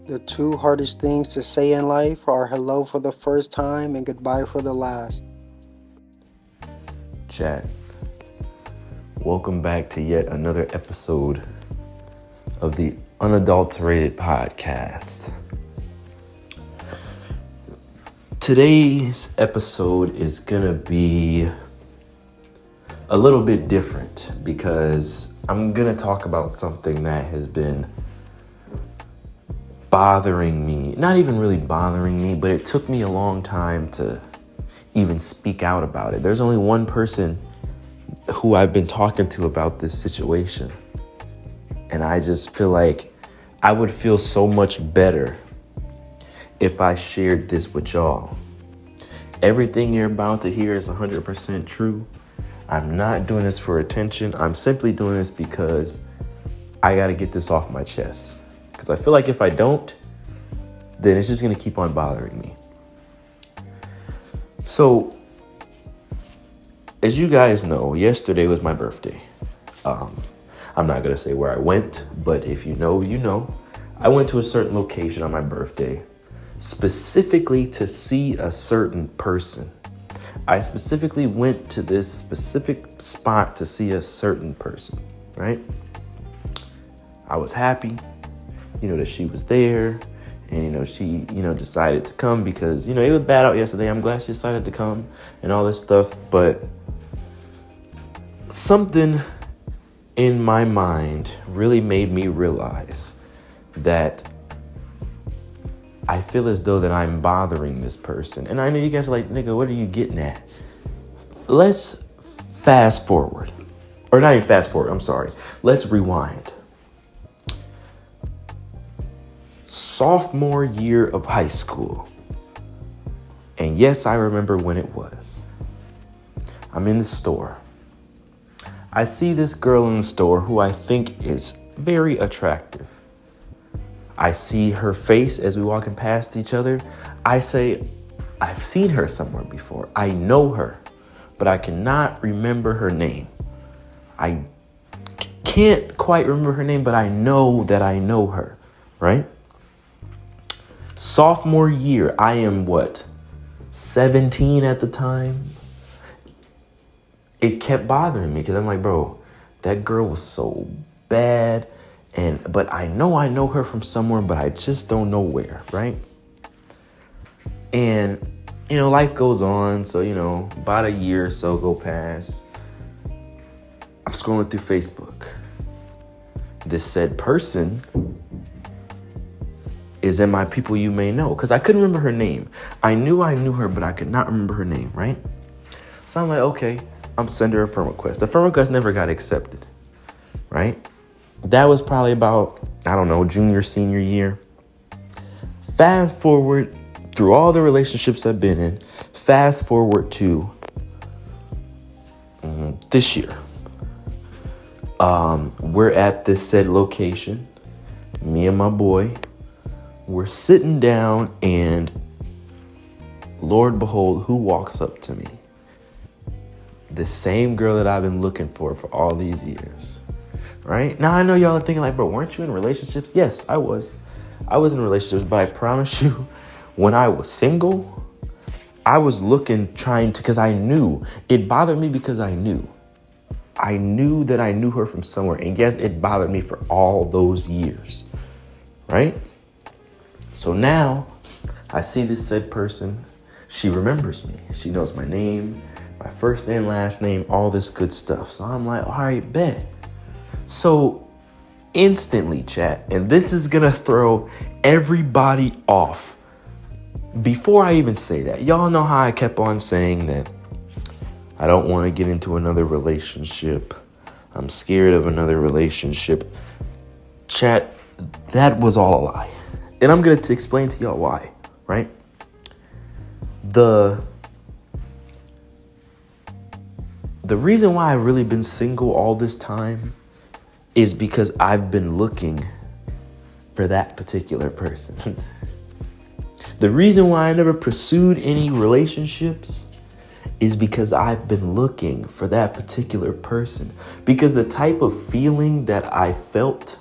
The two hardest things to say in life are hello for the first time and goodbye for the last. Chat, welcome back to yet another episode of the Unadulterated Podcast. Today's episode is gonna be a little bit different because I'm gonna talk about something that has been bothering me. Not even really bothering me, but it took me a long time to even speak out about it. There's only one person who I've been talking to about this situation. And I just feel like I would feel so much better if I shared this with y'all. Everything you're about to hear is 100% true. I'm not doing this for attention. I'm simply doing this because I got to get this off my chest. Because I feel like if I don't, then it's just going to keep on bothering me. So, as you guys know, yesterday was my birthday. I'm not going to say where I went, but if you know, you know. I went to a certain location on my birthday, specifically to see a certain person. I specifically went to this specific spot to see a certain person, right? I was happy, that she was there. And, she, decided to come because, it was bad out yesterday. I'm glad she decided to come and all this stuff. But something in my mind really made me realize that I feel as though that I'm bothering this person. And I know you guys are like, nigga, what are you getting at? Let's fast forward. Or not even fast forward, I'm sorry. Let's rewind. Sophomore year of high school. And yes, I remember when it was. I'm in the store. I see this girl in the store who I think is very attractive. I see her face as we walking past each other. I say, I've seen her somewhere before. I know her, but I cannot remember her name. I can't quite remember her name, but I know that I know her, right? Sophomore year, I am 17 at the time? It kept bothering me because I'm like, bro, that girl was so bad. But I know her from somewhere, but I just don't know where, right? And, life goes on. So, about a year or so go past. I'm scrolling through Facebook. This said person is in my people you may know. Because I couldn't remember her name. I knew her, but I could not remember her name, right? So I'm like, okay, I'm sending her a friend request. The friend request never got accepted, right? That was probably about, junior, senior year. Fast forward through all the relationships I've been in. Fast forward to this year. We're at this said location. Me and my boy. We're sitting down and Lord behold, who walks up to me? The same girl that I've been looking for all these years. Right? Now, I know y'all are thinking like, bro, weren't you in relationships? Yes, I was. I was in relationships, but I promise you, when I was single, I was because I knew. It bothered me because I knew. I knew that I knew her from somewhere. And yes, it bothered me for all those years. Right? So now, I see this said person. She remembers me. She knows my name, my first and last name, all this good stuff. So I'm like, all right, bet. So instantly, chat, and this is going to throw everybody off. Before I even say that, y'all know how I kept on saying that I don't want to get into another relationship. I'm scared of another relationship. Chat, that was all a lie. And I'm going to explain to y'all why, right? The reason why I've really been single all this time is because I've been looking for that particular person. The reason why I never pursued any relationships is because I've been looking for that particular person. Because the type of feeling that I felt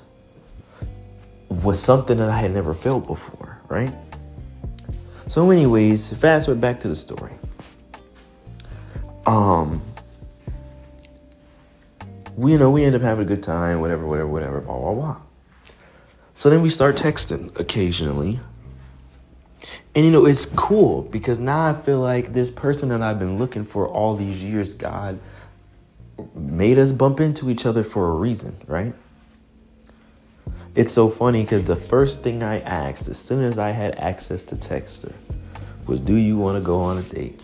was something that I had never felt before, right? So anyways, fast forward back to the story. We end up having a good time, whatever, blah, blah, blah. So then we start texting occasionally. And it's cool because now I feel like this person that I've been looking for all these years, God made us bump into each other for a reason, right? It's so funny because the first thing I asked as soon as I had access to text her was, do you want to go on a date?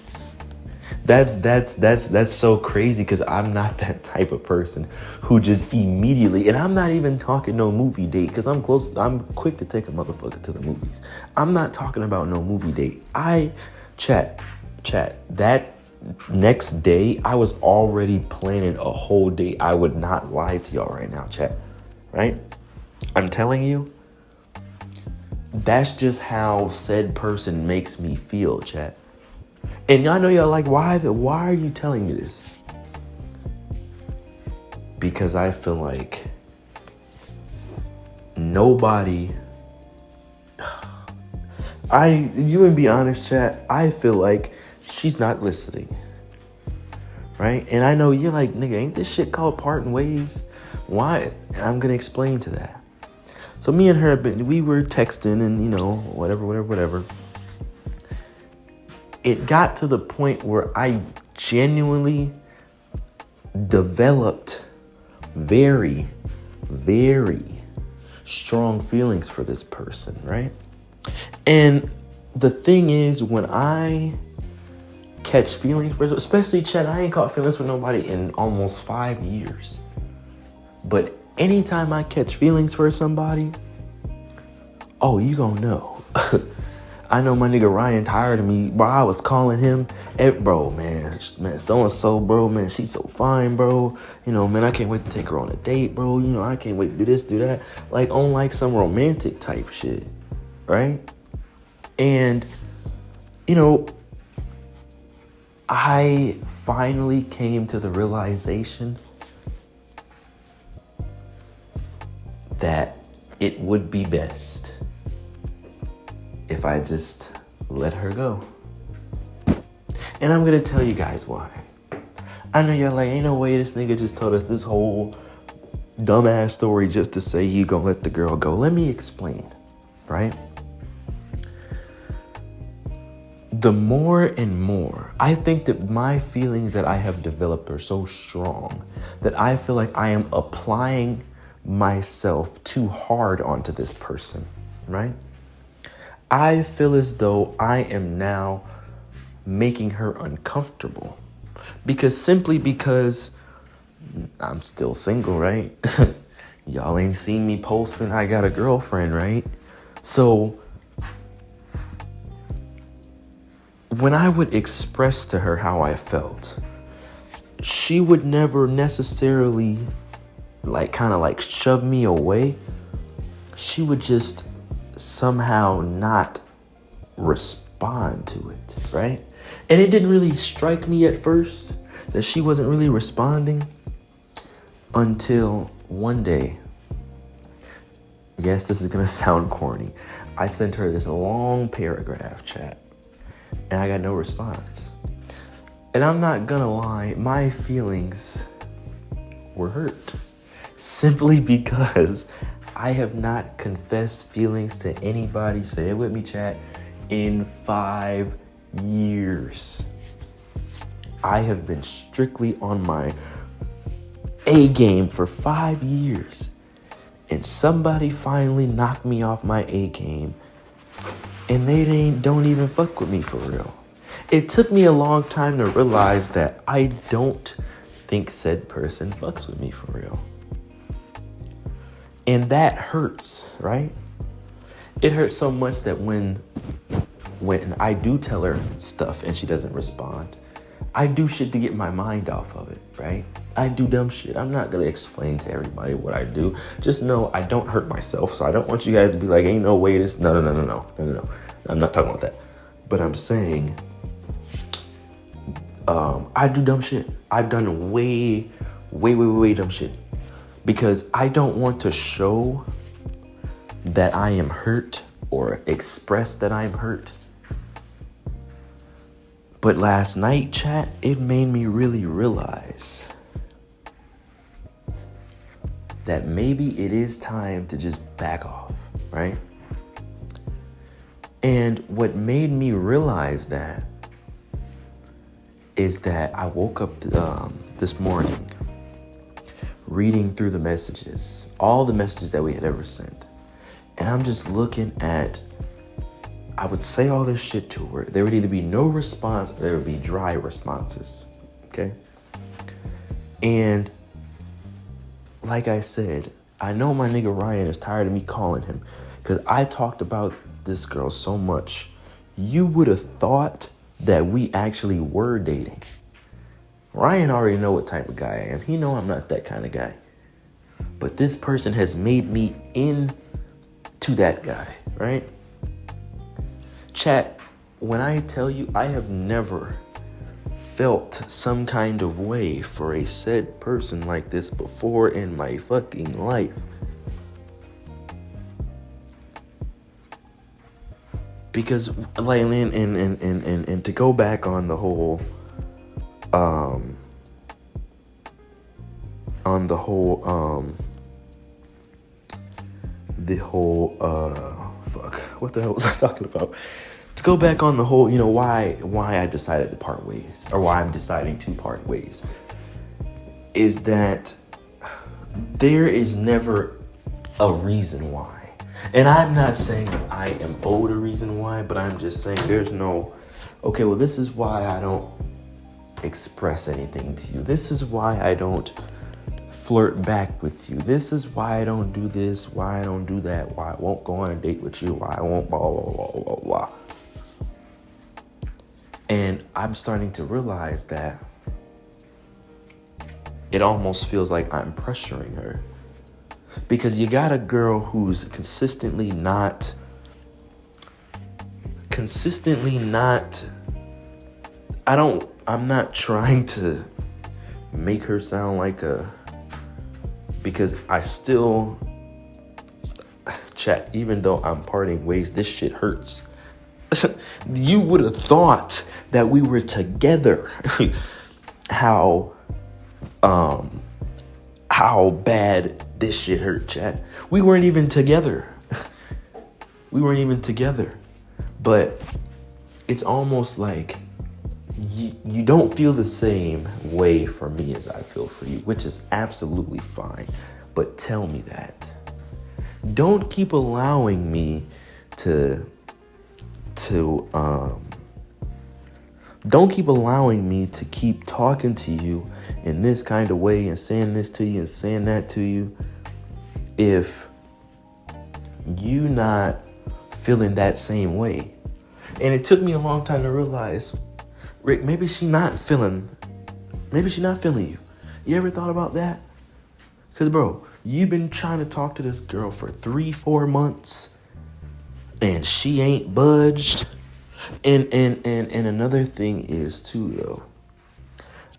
That's so crazy because I'm not that type of person who just immediately, and I'm not even talking no movie date because I'm quick to take a motherfucker to the movies. I'm not talking about no movie date. Chat, that next day, I was already planning a whole date. I would not lie to y'all right now, chat, right? I'm telling you, that's just how said person makes me feel, chat. And y'all know y'all like, why are you telling me this? Because I feel like nobody, you and be honest, chat, I feel like she's not listening, right? And I know you're like, nigga, ain't this shit called parting ways? Why? I'm going to explain to that. So me and her, we were texting and, whatever. It got to the point where I genuinely developed very, very strong feelings for this person, right? And the thing is, when I catch feelings for, especially Chad, I ain't caught feelings for nobody in almost 5 years. But anytime I catch feelings for somebody, oh, you gonna know. I know my nigga Ryan tired of me, bro. I was calling him, bro, man, so-and-so, bro, man, she's so fine, bro. Man, I can't wait to take her on a date, bro. I can't wait to do this, do that. Like, on like some romantic type shit, right? And, I finally came to the realization that it would be best if I just let her go. And I'm gonna tell you guys why. I know y'all like, ain't no way this nigga just told us this whole dumbass story just to say he gonna let the girl go. Let me explain, right? The more and more, I think that my feelings that I have developed are so strong that I feel like I am applying myself too hard onto this person, right? I feel as though I am now making her uncomfortable simply because I'm still single, right? Y'all ain't seen me posting I got a girlfriend, right? So when I would express to her how I felt, she would never necessarily kind of shove me away. She would just somehow not respond to it, right? And it didn't really strike me at first that she wasn't really responding until one day. Yes, this is gonna sound corny. I sent her this long paragraph, chat, and I got no response. And I'm not gonna lie, my feelings were hurt simply because I have not confessed feelings to anybody, say it with me, chat, in 5 years. I have been strictly on my A game for 5 years. And somebody finally knocked me off my A game. And they don't even fuck with me for real. It took me a long time to realize that I don't think said person fucks with me for real. And that hurts, right? It hurts so much that when I do tell her stuff and she doesn't respond, I do shit to get my mind off of it, right? I do dumb shit. I'm not gonna explain to everybody what I do. Just know I don't hurt myself, so I don't want you guys to be like, ain't no way this, no. I'm not talking about that. But I'm saying, I do dumb shit. I've done way dumb shit. Because I don't want to show that I am hurt or express that I'm hurt. But last night, chat, it made me really realize that maybe it is time to just back off, right? And what made me realize that is that I woke up this morning reading through the messages, all the messages that we had ever sent. And I'm just looking at, I would say all this shit to her. There would either be no response or there would be dry responses, okay? And like I said, I know my nigga Ryan is tired of me calling him because I talked about this girl so much. You would have thought that we actually were dating. Ryan already know what type of guy I am. He know I'm not that kind of guy. But this person has made me into that guy, right? Chat, when I tell you I have never felt some kind of way for a said person like this before in my fucking life. Because like and to go back on the whole what the hell was I talking about? To go back on the whole, why I decided to part ways, or why I'm deciding to part ways, is that there is never a reason why. And I'm not saying that I am owed a reason why, but I'm just saying there's no, okay, well, this is why I don't express anything to you. This is why I don't flirt back with you. This is why I don't do this, why I don't do that, why I won't go on a date with you, why I won't blah, blah, blah, blah, blah. And I'm starting to realize that it almost feels like I'm pressuring her. Because you got a girl who's consistently not, I'm not trying to make her sound like because I still, chat, even though I'm parting ways, this shit hurts. You would have thought that we were together. How bad this shit hurt, chat. We weren't even together. But it's almost like you don't feel the same way for me as I feel for you, which is absolutely fine. But tell me that. Don't keep allowing me don't keep allowing me to keep talking to you in this kind of way and saying this to you and saying that to you if you not feeling that same way. And it took me a long time to realize, Rick, maybe she not feeling you. You ever thought about that? Because, bro, you've been trying to talk to this girl for 3-4 months and she ain't budged. And another thing is too, though,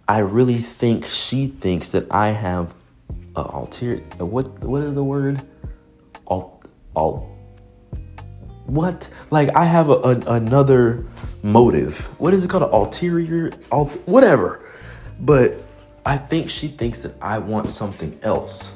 I really think she thinks that I have ulterior. What is the word? What? Like I have another motive. What is it called? An ulterior? Whatever. But I think she thinks that I want something else,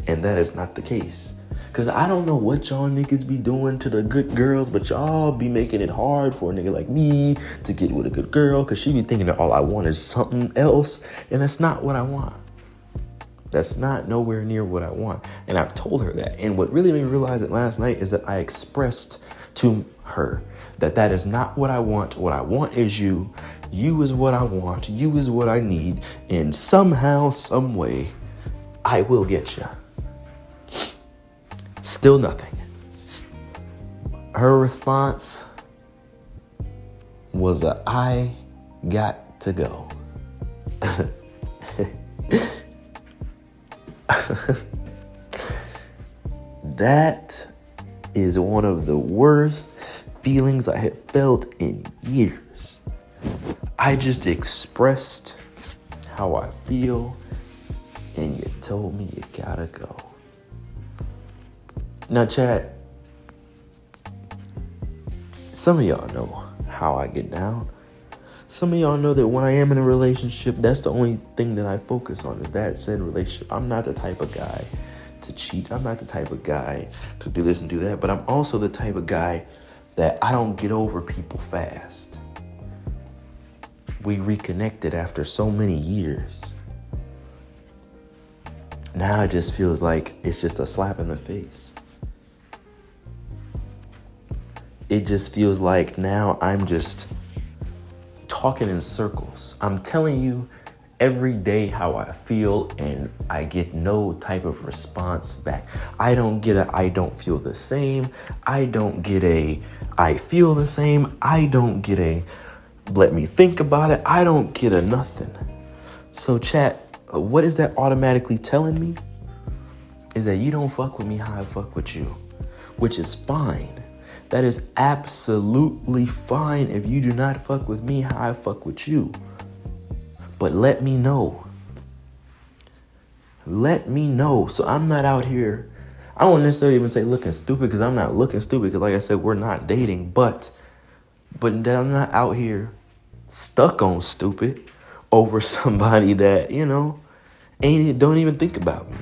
and that is not the case. Cause I don't know what y'all niggas be doing to the good girls, but y'all be making it hard for a nigga like me to get with a good girl. Cause she be thinking that all I want is something else. And that's not what I want. That's not nowhere near what I want. And I've told her that. And what really made me realize it last night is that I expressed to her that is not what I want. What I want is you. You is what I want. You is what I need. And somehow, some way, I will get you. Still nothing. Her response was I got to go. That is one of the worst feelings I had felt in years. I just expressed how I feel and you told me you gotta go. Now, chat, Some of y'all know how I get down. Some of y'all know that when I am in a relationship, that's the only thing that I focus on is that said relationship. I'm not the type of guy to cheat. I'm not the type of guy to do this and do that. But I'm also the type of guy that I don't get over people fast. We reconnected after so many years. Now it just feels like it's just a slap in the face. It just feels like now I'm just talking in circles. I'm telling you every day how I feel and I get no type of response back. I don't get a I don't feel the same. I don't get a I feel the same. I don't get a let me think about it. I don't get a nothing. So chat, what is that automatically telling me? Is that you don't fuck with me how I fuck with you, which is fine. That is absolutely fine if you do not fuck with me how I fuck with you. But let me know. Let me know. So I'm not out here. I won't necessarily even say looking stupid because I'm not looking stupid because like I said, we're not dating. But I'm not out here stuck on stupid over somebody that, don't even think about me.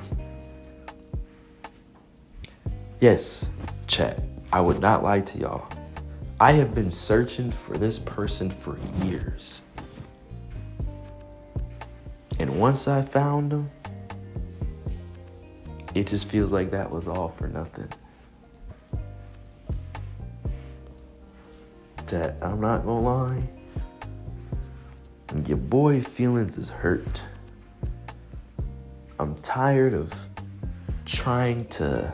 Yes, chat. I would not lie to y'all. I have been searching for this person for years. And once I found him, it just feels like that was all for nothing. That I'm not gonna lie. Your boy feelings is hurt. I'm tired of trying to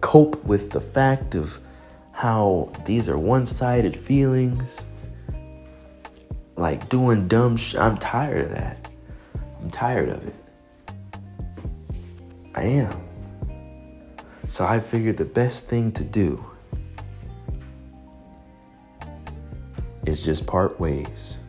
cope with the fact of how these are one-sided feelings. Like doing dumb shit. I'm tired of that. I'm tired of it. I am. So I figured the best thing to do is just part ways.